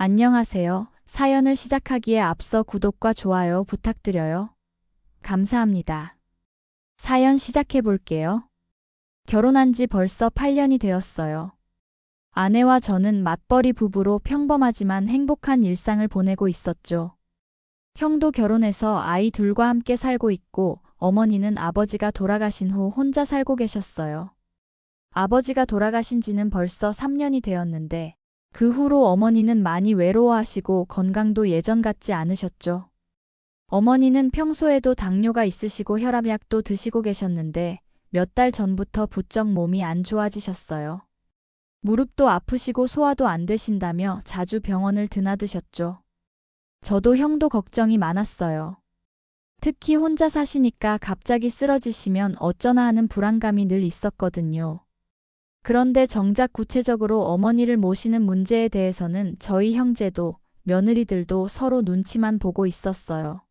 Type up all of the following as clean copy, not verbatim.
안녕하세요. 사연을 시작하기에 앞서 구독과 좋아요 부탁드려요. 감사합니다. 사연 시작해 볼게요. 결혼한 지 벌써 8년이 되었어요. 아내와 저는 맞벌이 부부로 평범하지만 행복한 일상을 보내고 있었죠. 형도 결혼해서 아이 둘과 함께 살고 있고 어머니는 아버지가 돌아가신 후 혼자 살고 계셨어요. 아버지가 돌아가신 지는 벌써 3년이 되었는데 그 후로 어머니는 많이 외로워하시고 건강도 예전 같지 않으셨죠. 어머니는 평소에도 당뇨가 있으시고 혈압약도 드시고 계셨는데 몇 달 전부터 부쩍 몸이 안 좋아지셨어요. 무릎도 아프시고 소화도 안 되신다며 자주 병원을 드나드셨죠. 저도 형도 걱정이 많았어요. 특히 혼자 사시니까 갑자기 쓰러지시면 어쩌나 하는 불안감이 늘 있었거든요. 그런데 정작 구체적으로 어머니를 모시는 문제에 대해서는 저희 형제도 며느리들도 서로 눈치만 보고 있었어요.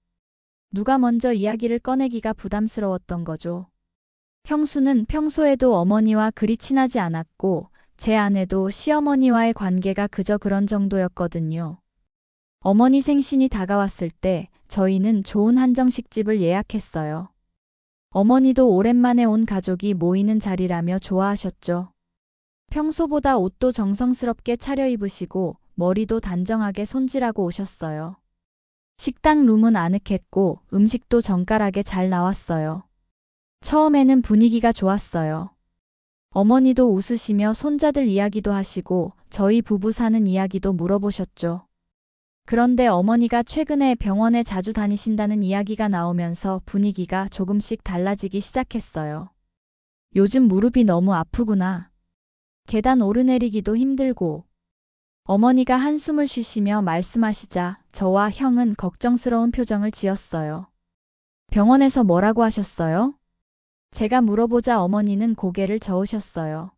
누가 먼저 이야기를 꺼내기가 부담스러웠던 거죠. 형수는 평소에도 어머니와 그리 친하지 않았고 제 아내도 시어머니와의 관계가 그저 그런 정도였거든요. 어머니 생신이 다가왔을 때 저희는 좋은 한정식집을 예약했어요. 어머니도 오랜만에 온 가족이 모이는 자리라며 좋아하셨죠. 평소보다 옷도 정성스럽게 차려입으시고 머리도 단정하게 손질하고 오셨어요. 식당 룸은 아늑했고 음식도 정갈하게 잘 나왔어요. 처음에는 분위기가 좋았어요. 어머니도 웃으시며 손자들 이야기도 하시고 저희 부부 사는 이야기도 물어보셨죠. 그런데 어머니가 최근에 병원에 자주 다니신다는 이야기가 나오면서 분위기가 조금씩 달라지기 시작했어요. 요즘 무릎이 너무 아프구나. 계단 오르내리기도 힘들고. 어머니가 한숨을 쉬시며 말씀하시자 저와 형은 걱정스러운 표정을 지었어요. 병원에서 뭐라고 하셨어요? 제가 물어보자 어머니는 고개를 저으셨어요.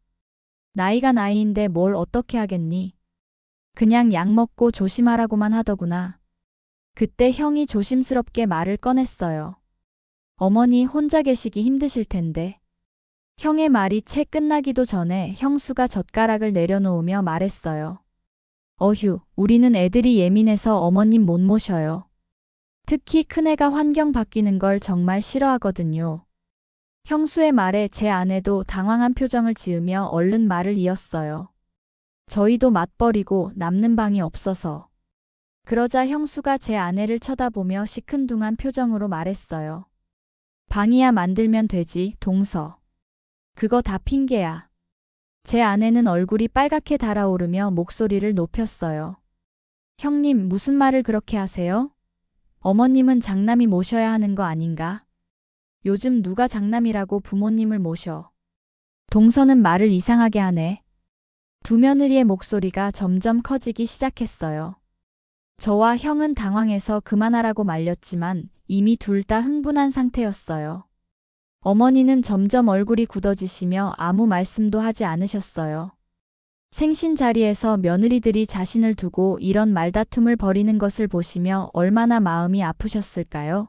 나이가 나이인데 뭘 어떻게 하겠니? 그냥 약 먹고 조심하라고만 하더구나. 그때 형이 조심스럽게 말을 꺼냈어요. 어머니 혼자 계시기 힘드실 텐데. 형의 말이 채 끝나기도 전에 형수가 젓가락을 내려놓으며 말했어요. 어휴, 우리는 애들이 예민해서 어머님 못 모셔요. 특히 큰애가 환경 바뀌는 걸 정말 싫어하거든요. 형수의 말에 제 아내도 당황한 표정을 지으며 얼른 말을 이었어요. 저희도 맞벌이고 남는 방이 없어서. 그러자 형수가 제 아내를 쳐다보며 시큰둥한 표정으로 말했어요. 방이야 만들면 되지, 동서. 그거 다 핑계야. 제 아내는 얼굴이 빨갛게 달아오르며 목소리를 높였어요. 형님, 무슨 말을 그렇게 하세요? 어머님은 장남이 모셔야 하는 거 아닌가? 요즘 누가 장남이라고 부모님을 모셔. 동서는 말을 이상하게 하네. 두 며느리의 목소리가 점점 커지기 시작했어요. 저와 형은 당황해서 그만하라고 말렸지만 이미 둘 다 흥분한 상태였어요. 어머니는 점점 얼굴이 굳어지시며 아무 말씀도 하지 않으셨어요. 생신 자리에서 며느리들이 자신을 두고 이런 말다툼을 벌이는 것을 보시며 얼마나 마음이 아프셨을까요?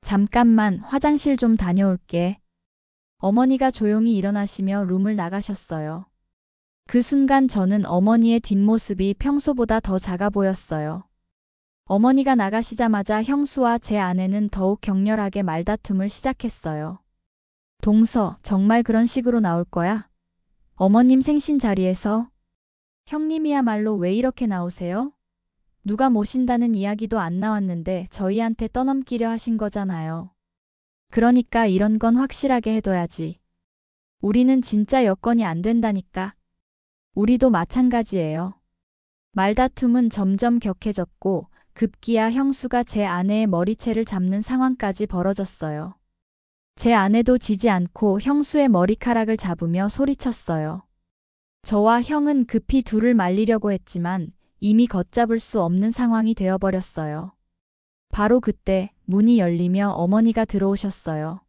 잠깐만 화장실 좀 다녀올게. 어머니가 조용히 일어나시며 룸을 나가셨어요. 그 순간 저는 어머니의 뒷모습이 평소보다 더 작아 보였어요. 어머니가 나가시자마자 형수와 제 아내는 더욱 격렬하게 말다툼을 시작했어요. 동서, 정말 그런 식으로 나올 거야? 어머님 생신 자리에서? 형님이야말로 왜 이렇게 나오세요? 누가 모신다는 이야기도 안 나왔는데 저희한테 떠넘기려 하신 거잖아요. 그러니까 이런 건 확실하게 해둬야지. 우리는 진짜 여건이 안 된다니까. 우리도 마찬가지예요. 말다툼은 점점 격해졌고 급기야 형수가 제 아내의 머리채를 잡는 상황까지 벌어졌어요. 제 아내도 지지 않고 형수의 머리카락을 잡으며 소리쳤어요. 저와 형은 급히 둘을 말리려고 했지만 이미 걷잡을 수 없는 상황이 되어버렸어요. 바로 그때 문이 열리며 어머니가 들어오셨어요.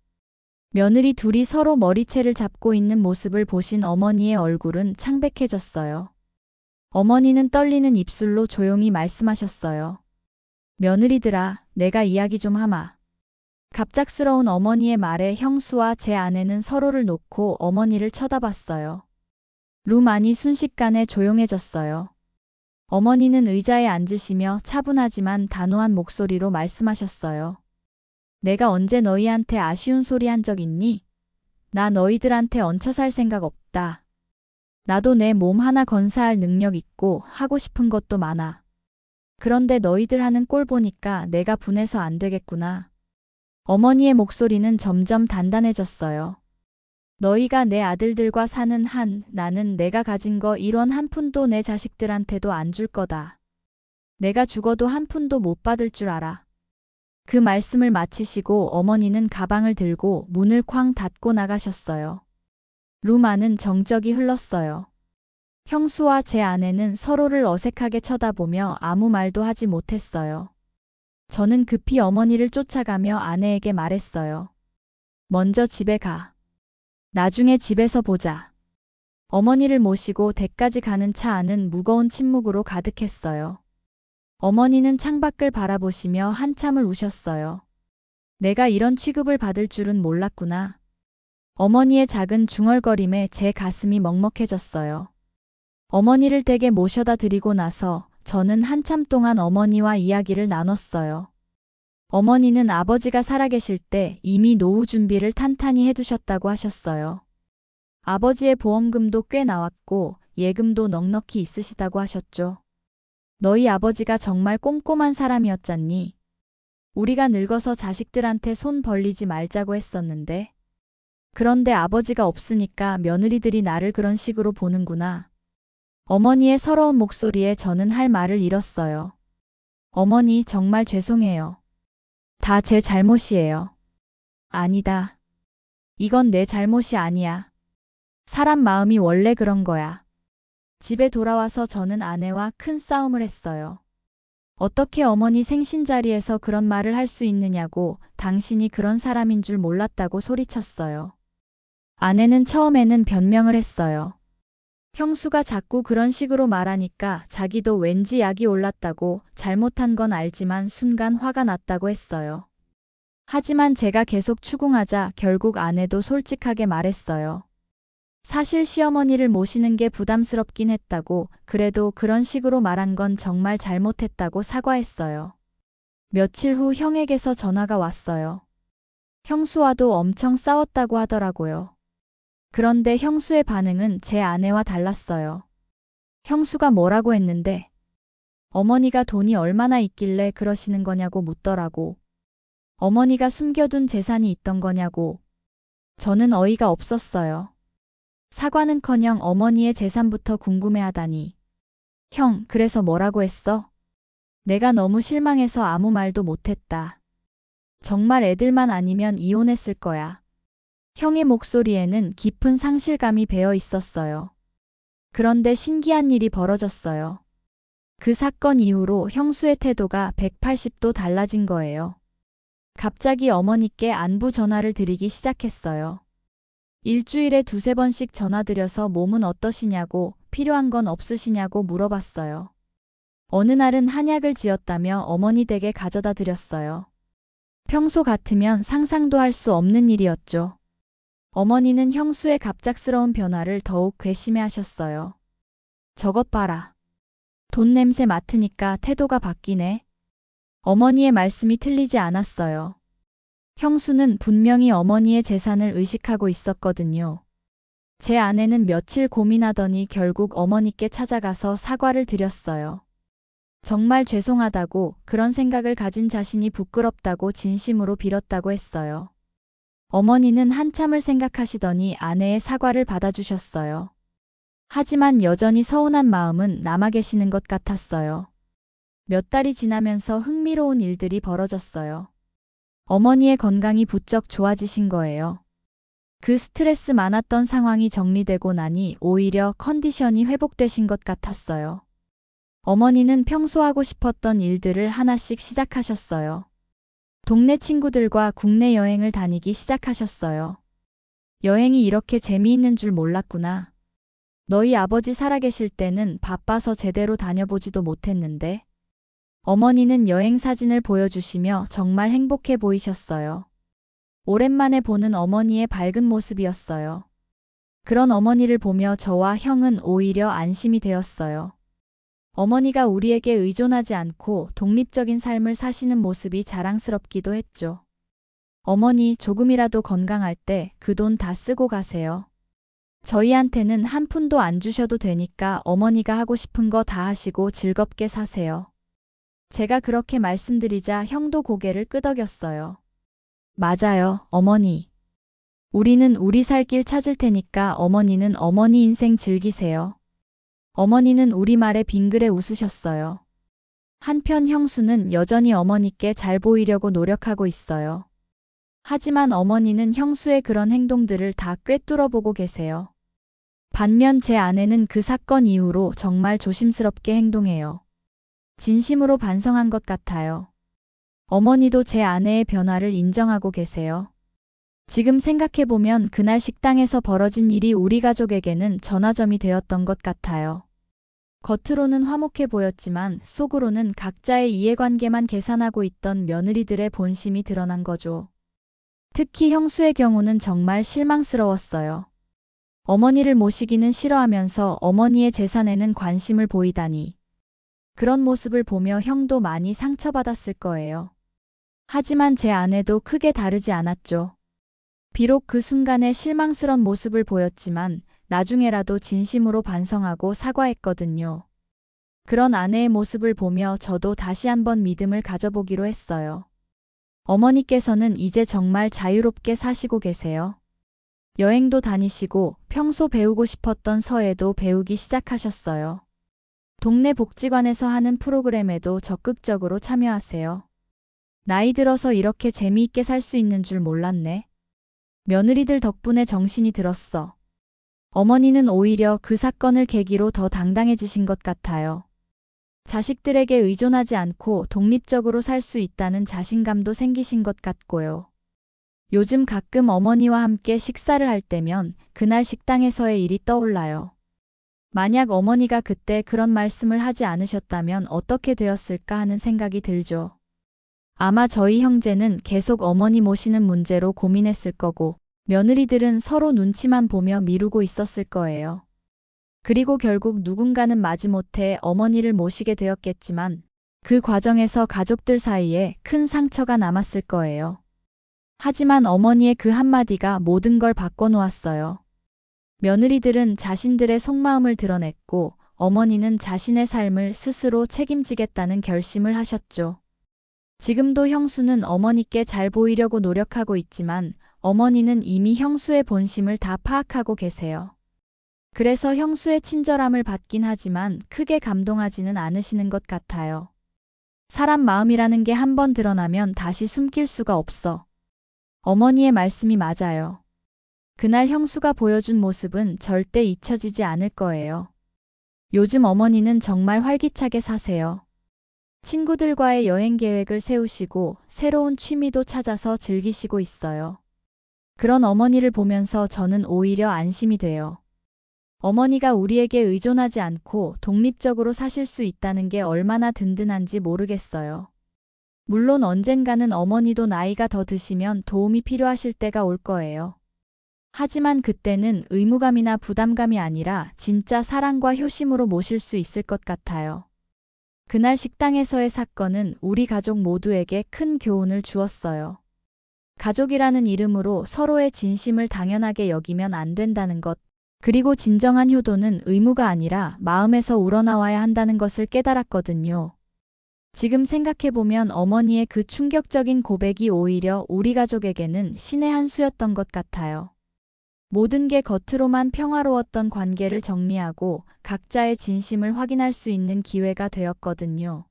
며느리 둘이 서로 머리채를 잡고 있는 모습을 보신 어머니의 얼굴은 창백해졌어요. 어머니는 떨리는 입술로 조용히 말씀하셨어요. 며느리들아, 내가 이야기 좀 하마. 갑작스러운 어머니의 말에 형수와 제 아내는 서로를 놓고 어머니를 쳐다봤어요. 룸 안이 순식간에 조용해졌어요. 어머니는 의자에 앉으시며 차분하지만 단호한 목소리로 말씀하셨어요. 내가 언제 너희한테 아쉬운 소리 한 적 있니? 나 너희들한테 얹혀 살 생각 없다. 나도 내 몸 하나 건사할 능력 있고 하고 싶은 것도 많아. 그런데 너희들 하는 꼴 보니까 내가 분해서 안 되겠구나. 어머니의 목소리는 점점 단단해졌어요. 너희가 내 아들들과 사는 한 나는 내가 가진 거 1원 한 푼도 내 자식들한테도 안 줄 거다. 내가 죽어도 한 푼도 못 받을 줄 알아. 그 말씀을 마치시고 어머니는 가방을 들고 문을 쾅 닫고 나가셨어요. 룸 안은 정적이 흘렀어요. 형수와 제 아내는 서로를 어색하게 쳐다보며 아무 말도 하지 못했어요. 저는 급히 어머니를 쫓아가며 아내에게 말했어요. 먼저 집에 가. 나중에 집에서 보자. 어머니를 모시고 댁까지 가는 차 안은 무거운 침묵으로 가득했어요. 어머니는 창밖을 바라보시며 한참을 우셨어요. 내가 이런 취급을 받을 줄은 몰랐구나. 어머니의 작은 중얼거림에 제 가슴이 먹먹해졌어요. 어머니를 댁에 모셔다 드리고 나서 저는 한참 동안 어머니와 이야기를 나눴어요. 어머니는 아버지가 살아계실 때 이미 노후 준비를 탄탄히 해두셨다고 하셨어요. 아버지의 보험금도 꽤 나왔고 예금도 넉넉히 있으시다고 하셨죠. 너희 아버지가 정말 꼼꼼한 사람이었잖니. 우리가 늙어서 자식들한테 손 벌리지 말자고 했었는데. 그런데 아버지가 없으니까 며느리들이 나를 그런 식으로 보는구나. 어머니의 서러운 목소리에 저는 할 말을 잃었어요. 어머니 정말 죄송해요. 다 제 잘못이에요. 아니다. 이건 내 잘못이 아니야. 사람 마음이 원래 그런 거야. 집에 돌아와서 저는 아내와 큰 싸움을 했어요. 어떻게 어머니 생신 자리에서 그런 말을 할 수 있느냐고 당신이 그런 사람인 줄 몰랐다고 소리쳤어요. 아내는 처음에는 변명을 했어요. 형수가 자꾸 그런 식으로 말하니까 자기도 왠지 약이 올랐다고 잘못한 건 알지만 순간 화가 났다고 했어요. 하지만 제가 계속 추궁하자 결국 아내도 솔직하게 말했어요. 사실 시어머니를 모시는 게 부담스럽긴 했다고 그래도 그런 식으로 말한 건 정말 잘못했다고 사과했어요. 며칠 후 형에게서 전화가 왔어요. 형수와도 엄청 싸웠다고 하더라고요. 그런데 형수의 반응은 제 아내와 달랐어요. 형수가 뭐라고 했는데 어머니가 돈이 얼마나 있길래 그러시는 거냐고 묻더라고. 어머니가 숨겨둔 재산이 있던 거냐고. 저는 어이가 없었어요. 사과는커녕 어머니의 재산부터 궁금해하다니. 형, 그래서 뭐라고 했어? 내가 너무 실망해서 아무 말도 못했다. 정말 애들만 아니면 이혼했을 거야. 형의 목소리에는 깊은 상실감이 배어 있었어요. 그런데 신기한 일이 벌어졌어요. 그 사건 이후로 형수의 태도가 180도 달라진 거예요. 갑자기 어머니께 안부 전화를 드리기 시작했어요. 일주일에 2~3번씩 전화드려서 몸은 어떠시냐고 필요한 건 없으시냐고 물어봤어요. 어느 날은 한약을 지었다며 어머니 댁에 가져다 드렸어요. 평소 같으면 상상도 할 수 없는 일이었죠. 어머니는 형수의 갑작스러운 변화를 더욱 괘씸해하셨어요. 저것 봐라. 돈 냄새 맡으니까 태도가 바뀌네. 어머니의 말씀이 틀리지 않았어요. 형수는 분명히 어머니의 재산을 의식하고 있었거든요. 제 아내는 며칠 고민하더니 결국 어머니께 찾아가서 사과를 드렸어요. 정말 죄송하다고 그런 생각을 가진 자신이 부끄럽다고 진심으로 빌었다고 했어요. 어머니는 한참을 생각하시더니 아내의 사과를 받아주셨어요. 하지만 여전히 서운한 마음은 남아 계시는 것 같았어요. 몇 달이 지나면서 흥미로운 일들이 벌어졌어요. 어머니의 건강이 부쩍 좋아지신 거예요. 그 스트레스 많았던 상황이 정리되고 나니 오히려 컨디션이 회복되신 것 같았어요. 어머니는 평소 하고 싶었던 일들을 하나씩 시작하셨어요. 동네 친구들과 국내 여행을 다니기 시작하셨어요. 여행이 이렇게 재미있는 줄 몰랐구나. 너희 아버지 살아계실 때는 바빠서 제대로 다녀보지도 못했는데. 어머니는 여행 사진을 보여주시며 정말 행복해 보이셨어요. 오랜만에 보는 어머니의 밝은 모습이었어요. 그런 어머니를 보며 저와 형은 오히려 안심이 되었어요. 어머니가 우리에게 의존하지 않고 독립적인 삶을 사시는 모습이 자랑스럽기도 했죠. 어머니, 조금이라도 건강할 때 그 돈 다 쓰고 가세요. 저희한테는 한 푼도 안 주셔도 되니까 어머니가 하고 싶은 거 다 하시고 즐겁게 사세요. 제가 그렇게 말씀드리자 형도 고개를 끄덕였어요. 맞아요, 어머니. 우리는 우리 살 길 찾을 테니까 어머니는 어머니 인생 즐기세요. 어머니는 우리말에 빙그레 웃으셨어요. 한편 형수는 여전히 어머니께 잘 보이려고 노력하고 있어요. 하지만 어머니는 형수의 그런 행동들을 다 꿰뚫어보고 계세요. 반면 제 아내는 그 사건 이후로 정말 조심스럽게 행동해요. 진심으로 반성한 것 같아요. 어머니도 제 아내의 변화를 인정하고 계세요. 지금 생각해보면 그날 식당에서 벌어진 일이 우리 가족에게는 전화점이 되었던 것 같아요. 겉으로는 화목해 보였지만 속으로는 각자의 이해관계만 계산하고 있던 며느리들의 본심이 드러난 거죠. 특히 형수의 경우는 정말 실망스러웠어요. 어머니를 모시기는 싫어하면서 어머니의 재산에는 관심을 보이다니. 그런 모습을 보며 형도 많이 상처받았을 거예요. 하지만 제 아내도 크게 다르지 않았죠. 비록 그 순간에 실망스런 모습을 보였지만 나중에라도 진심으로 반성하고 사과했거든요. 그런 아내의 모습을 보며 저도 다시 한번 믿음을 가져보기로 했어요. 어머니께서는 이제 정말 자유롭게 사시고 계세요. 여행도 다니시고 평소 배우고 싶었던 서예도 배우기 시작하셨어요. 동네 복지관에서 하는 프로그램에도 적극적으로 참여하세요. 나이 들어서 이렇게 재미있게 살 수 있는 줄 몰랐네. 며느리들 덕분에 정신이 들었어. 어머니는 오히려 그 사건을 계기로 더 당당해지신 것 같아요. 자식들에게 의존하지 않고 독립적으로 살 수 있다는 자신감도 생기신 것 같고요. 요즘 가끔 어머니와 함께 식사를 할 때면 그날 식당에서의 일이 떠올라요. 만약 어머니가 그때 그런 말씀을 하지 않으셨다면 어떻게 되었을까 하는 생각이 들죠. 아마 저희 형제는 계속 어머니 모시는 문제로 고민했을 거고 며느리들은 서로 눈치만 보며 미루고 있었을 거예요. 그리고 결국 누군가는 마지못해 어머니를 모시게 되었겠지만 그 과정에서 가족들 사이에 큰 상처가 남았을 거예요. 하지만 어머니의 그 한마디가 모든 걸 바꿔놓았어요. 며느리들은 자신들의 속마음을 드러냈고 어머니는 자신의 삶을 스스로 책임지겠다는 결심을 하셨죠. 지금도 형수는 어머니께 잘 보이려고 노력하고 있지만 어머니는 이미 형수의 본심을 다 파악하고 계세요. 그래서 형수의 친절함을 받긴 하지만 크게 감동하지는 않으시는 것 같아요. 사람 마음이라는 게 한 번 드러나면 다시 숨길 수가 없어. 어머니의 말씀이 맞아요. 그날 형수가 보여준 모습은 절대 잊혀지지 않을 거예요. 요즘 어머니는 정말 활기차게 사세요. 친구들과의 여행 계획을 세우시고 새로운 취미도 찾아서 즐기시고 있어요. 그런 어머니를 보면서 저는 오히려 안심이 돼요. 어머니가 우리에게 의존하지 않고 독립적으로 사실 수 있다는 게 얼마나 든든한지 모르겠어요. 물론 언젠가는 어머니도 나이가 더 드시면 도움이 필요하실 때가 올 거예요. 하지만 그때는 의무감이나 부담감이 아니라 진짜 사랑과 효심으로 모실 수 있을 것 같아요. 그날 식당에서의 사건은 우리 가족 모두에게 큰 교훈을 주었어요. 가족이라는 이름으로 서로의 진심을 당연하게 여기면 안 된다는 것, 그리고 진정한 효도는 의무가 아니라 마음에서 우러나와야 한다는 것을 깨달았거든요. 지금 생각해보면 어머니의 그 충격적인 고백이 오히려 우리 가족에게는 신의 한 수였던 것 같아요. 모든 게 겉으로만 평화로웠던 관계를 정리하고 각자의 진심을 확인할 수 있는 기회가 되었거든요.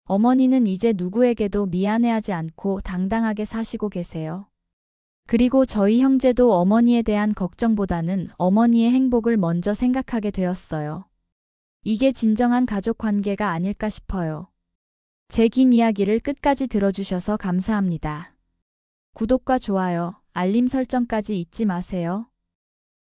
어머니는 이제 누구에게도 미안해하지 않고 당당하게 사시고 계세요. 그리고 저희 형제도 어머니에 대한 걱정보다는 어머니의 행복을 먼저 생각하게 되었어요. 이게 진정한 가족 관계가 아닐까 싶어요. 제 긴 이야기를 끝까지 들어주셔서 감사합니다. 구독과 좋아요, 알림 설정까지 잊지 마세요.